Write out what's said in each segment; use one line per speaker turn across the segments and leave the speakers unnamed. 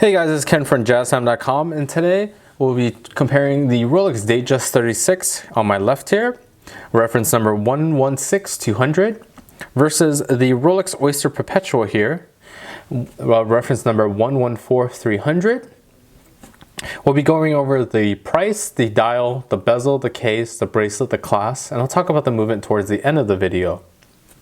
Hey guys, it's Ken from JazTime.com, and today we'll be comparing the Rolex Datejust 36 on my left here, reference number 116200, versus the Rolex Oyster Perpetual here, reference number 114300. We'll be going over the price, the dial, the bezel, the case, the bracelet, the clasp, and I'll talk about the movement towards the end of the video.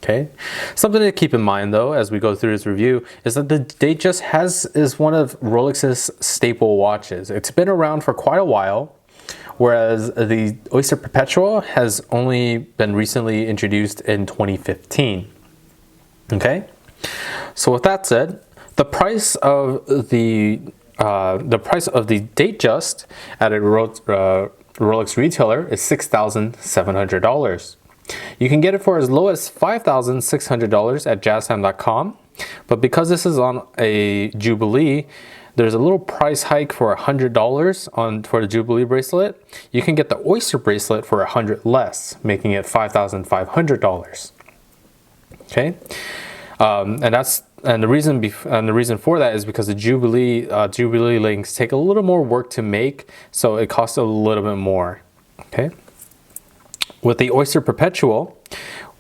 Okay, something to keep in mind though as we go through this review is that the Datejust is one of Rolex's staple watches. It's been around for quite a while, whereas the Oyster Perpetual has only been recently introduced in 2015. Okay, so with that said, the price of the Datejust at a Rolex retailer is $6,700. You can get it for as low as $5,600 at JazTime.com, but because this is on a Jubilee, there's a little price hike for $100 for the Jubilee bracelet. You can get the Oyster bracelet for $100 less, making it $5,500. Okay, and the reason for that is because the Jubilee links take a little more work to make, so it costs a little bit more. Okay. With the Oyster Perpetual,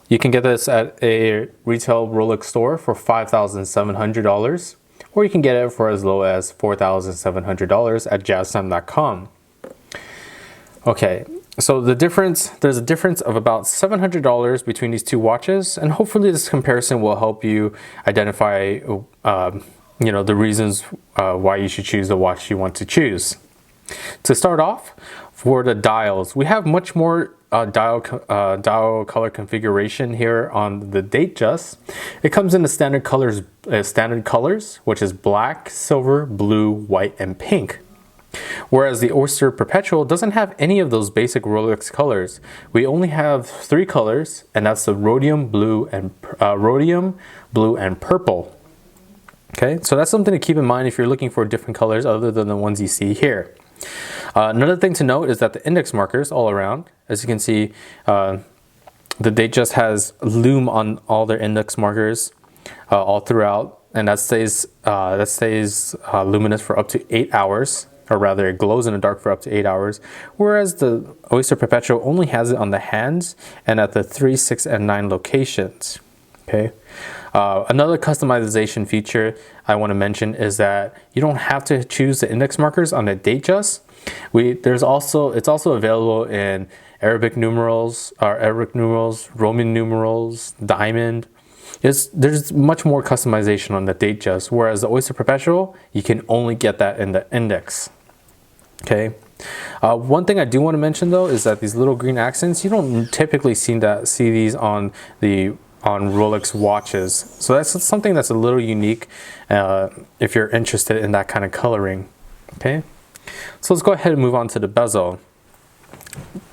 you can get this at a retail Rolex store for $5,700, or you can get it for as low as $4,700 at JazTime.com. Okay, so there's a difference of about $700 between these two watches, and hopefully this comparison will help you identify, the reasons why you should choose the watch you want to choose. To start off, for the dials, we have much more dial color configuration here on the Datejust. It comes in the standard colors, which is black, silver, blue, white, and pink. Whereas the Oyster Perpetual doesn't have any of those basic Rolex colors. We only have three colors, and that's the rhodium, blue, and purple. Okay, so that's something to keep in mind if you're looking for different colors other than the ones you see here. Another thing to note is that the index markers all around, as you can see, the Datejust has lume on all their index markers all throughout, and that stays luminous for up to 8 hours, or rather it glows in the dark for up to 8 hours, whereas the Oyster Perpetual only has it on the hands and at the 3, 6, and 9 locations. Okay. Another customization feature I want to mention is that you don't have to choose the index markers on the Datejust. It's also available in Arabic numerals, Roman numerals, diamond. There's much more customization on the Datejust, whereas the Oyster Perpetual, you can only get that in the index. Okay. One thing I do want to mention though is that these little green accents, you don't typically see these on Rolex watches, so that's something that's a little unique if you're interested in that kind of coloring. Okay, so let's go ahead and move on to the bezel.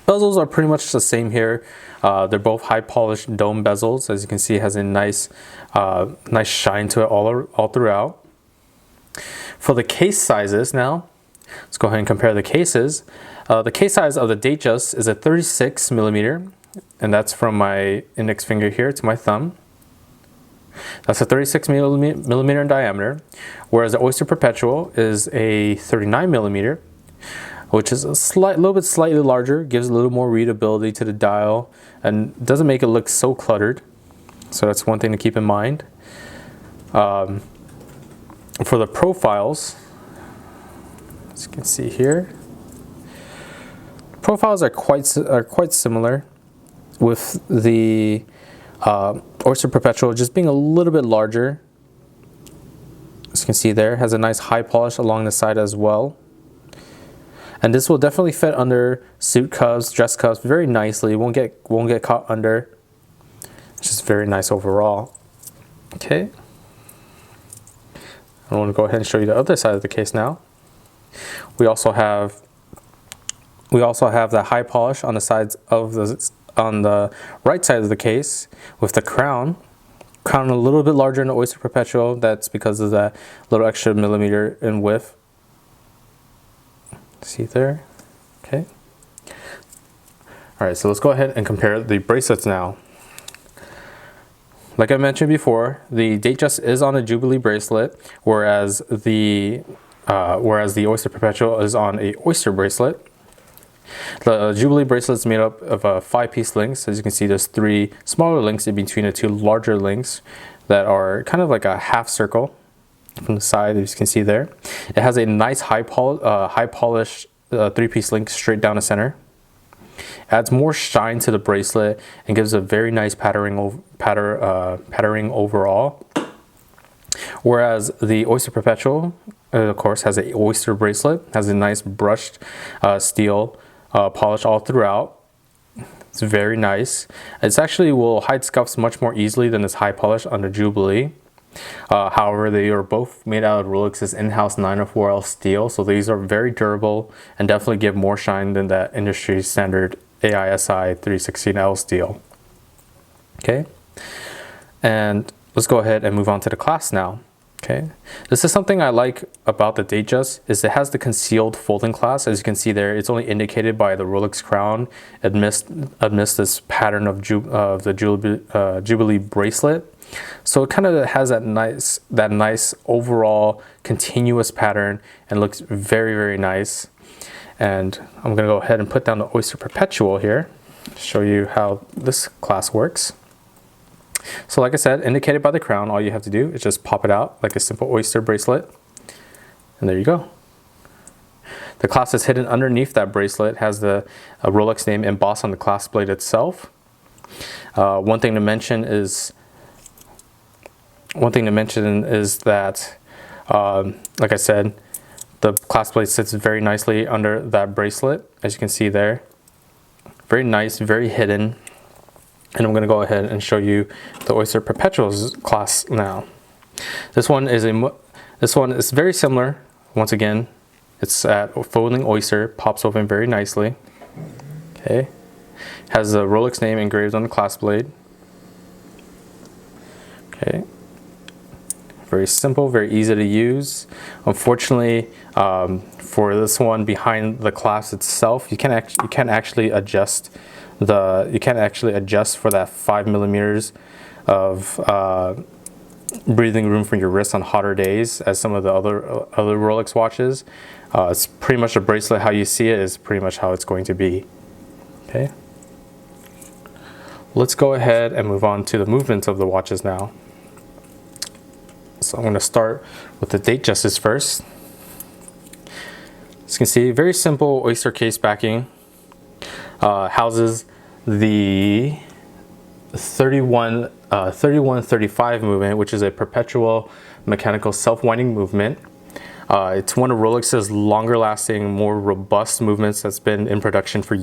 Bezels are pretty much the same here. They're both high polished dome bezels. As you can see, it has a nice shine to it all throughout. For the case sizes now, let's go ahead and compare the cases. The case size of the Datejust is a 36 millimeter. And that's from my index finger here to my thumb. That's a 36 millimeter in diameter, whereas the Oyster Perpetual is a 39 millimeter, which is a little bit slightly larger, gives a little more readability to the dial, and doesn't make it look so cluttered. So that's one thing to keep in mind. For the profiles, as you can see here, profiles are quite similar, with the Oyster Perpetual just being a little bit larger. As you can see there, has a nice high polish along the side as well. And this will definitely fit under suit cuffs, dress cuffs very nicely. Won't get caught under. It's just very nice overall. Okay. I want to go ahead and show you the other side of the case now. We also have the high polish on the sides of on the right side of the case, with the crown a little bit larger in the Oyster Perpetual. That's because of that little extra millimeter in width. See there? Okay. All right, so let's go ahead and compare the bracelets now. Like I mentioned before, the Datejust is on a Jubilee bracelet, whereas the whereas the Oyster Perpetual is on a oyster bracelet. The Jubilee bracelet is made up of 5-piece links. As you can see, there's 3 smaller links in between the 2 larger links that are kind of like a half circle from the side, as you can see there. It has a nice high polished 3-piece link straight down the center. Adds more shine to the bracelet and gives a very nice patterning overall. Whereas the Oyster Perpetual, of course, has an oyster bracelet, has a nice brushed steel polish all throughout. It's very nice. It's actually will hide scuffs much more easily than this high polish on the Jubilee. However, they are both made out of Rolex's in-house 904L steel, so these are very durable and definitely give more shine than that industry standard AISI 316L steel. Okay, and let's go ahead and move on to the clasp now. Okay, this is something I like about the Datejust, is it has the concealed folding clasp. As you can see there, it's only indicated by the Rolex crown amidst this pattern of the Jubilee bracelet. So it kind of has that nice overall continuous pattern and looks very, very nice. And I'm gonna go ahead and put down the Oyster Perpetual here, show you how this clasp works. So like I said, indicated by the crown, all you have to do is just pop it out like a simple oyster bracelet. And there you go. The clasp is hidden underneath that bracelet, has the Rolex name embossed on the clasp blade itself. One thing to mention is that, like I said, the clasp blade sits very nicely under that bracelet, as you can see there. Very nice, very hidden. And I'm going to go ahead and show you the Oyster Perpetual's clasp now. This one is very similar. Once again, it's at folding oyster, pops open very nicely. Okay, has the Rolex name engraved on the clasp blade. Okay, very simple, very easy to use. Unfortunately, for this one behind the clasp itself, you can't actually adjust for that 5 millimeters of breathing room for your wrist on hotter days as some of the other Rolex watches. It's pretty much a bracelet. How you see it is pretty much how it's going to be. Okay, let's go ahead and move on to the movements of the watches now. So I'm going to start with the Datejust first. As you can see, very simple oyster case backing. Houses the 3135 movement, which is a perpetual mechanical self-winding movement. It's one of Rolex's longer lasting, more robust movements that's been in production for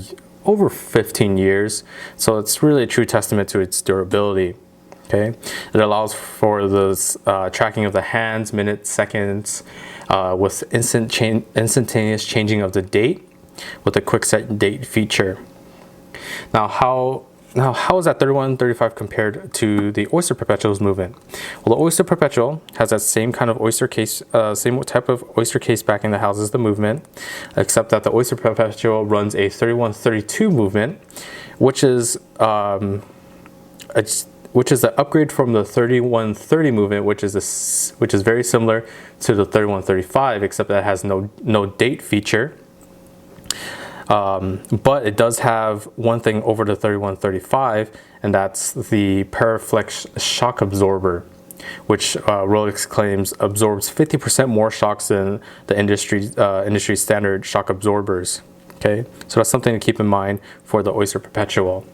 over 15 years. So it's really a true testament to its durability. Okay, it allows for the tracking of the hands, minutes, seconds, with instantaneous changing of the date with a quick set date feature. Now how is that 3135 compared to the Oyster Perpetual's movement? Well, the Oyster Perpetual has that same kind of oyster case, same type of oyster case backing that houses the movement, except that the Oyster Perpetual runs a 3132 movement, which is an upgrade from the 3130 movement, which is very similar to the 3135, except that it has no date feature. But it does have one thing over the 3135, and that's the Paraflex shock absorber, which Rolex claims absorbs 50% more shocks than the industry standard shock absorbers. Okay, so that's something to keep in mind for the Oyster Perpetual.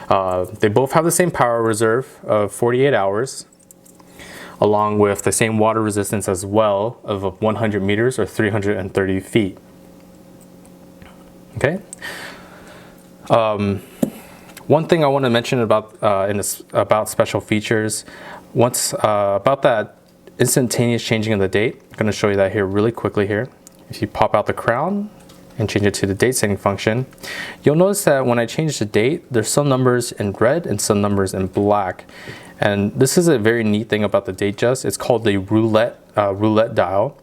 They both have the same power reserve of 48 hours, along with the same water resistance as well of 100 meters or 330 feet. Okay. One thing I want to mention about about special features, about that instantaneous changing of the date. I'm going to show you that here really quickly here. If you pop out the crown and change it to the date setting function, you'll notice that when I change the date, there's some numbers in red and some numbers in black. And this is a very neat thing about the Datejust. It's called the roulette dial.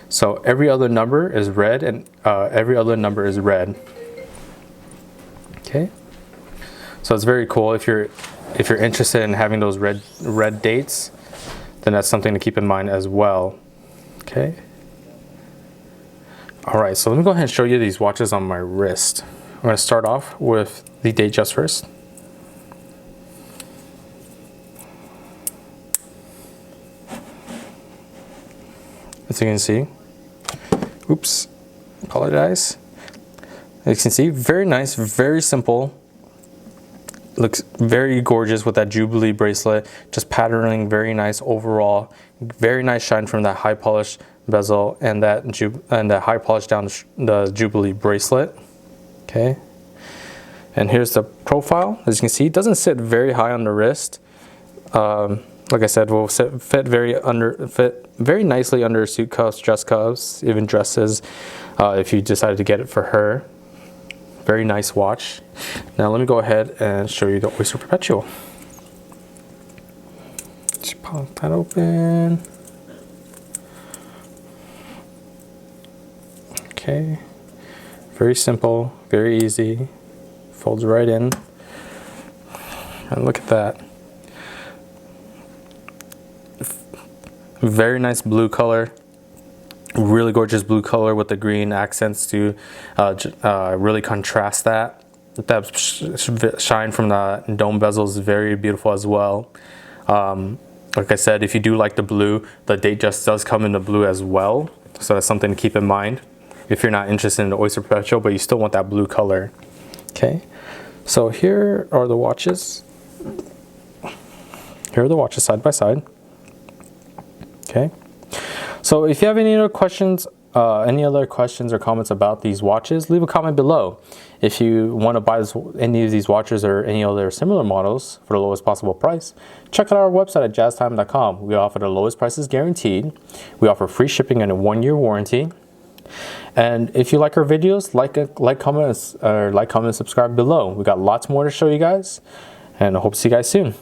So every other number is red and every other number is red. Okay, so it's very cool. If you're interested in having those red dates, then that's something to keep in mind as well. Okay, All right, so let me go ahead and show you these watches on my wrist. I'm going to start off with the Datejust first. As you can see, oops, apologize. As you can see, very nice, very simple. Looks very gorgeous with that Jubilee bracelet, just patterning very nice overall. Very nice shine from that high polish bezel and that high polish down the Jubilee bracelet. Okay, and here's the profile. As you can see, it doesn't sit very high on the wrist. Like I said, will fit very nicely under suit cuffs, dress cuffs, even dresses, if you decided to get it for her. Very nice watch. Now let me go ahead and show you the Oyster Perpetual. Just pop that open. Okay, very simple, very easy. Folds right in. And look at that. Very nice blue color. Really gorgeous blue color with the green accents to really contrast that. That shine from the dome bezel is very beautiful as well. Like I said, if you do like the blue, the Datejust does come in the blue as well. So that's something to keep in mind if you're not interested in the Oyster Perpetual, but you still want that blue color. Okay, so here are the watches. Here are the watches side by side. Okay. So if you have any other questions or comments about these watches, leave a comment below. If you want to buy any of these watches or any other similar models for the lowest possible price, check out our website at JazTime.com. We offer the lowest prices guaranteed. We offer free shipping and a 1-year warranty. And if you like our videos, like, comment, subscribe below. We got lots more to show you guys, and I hope to see you guys soon.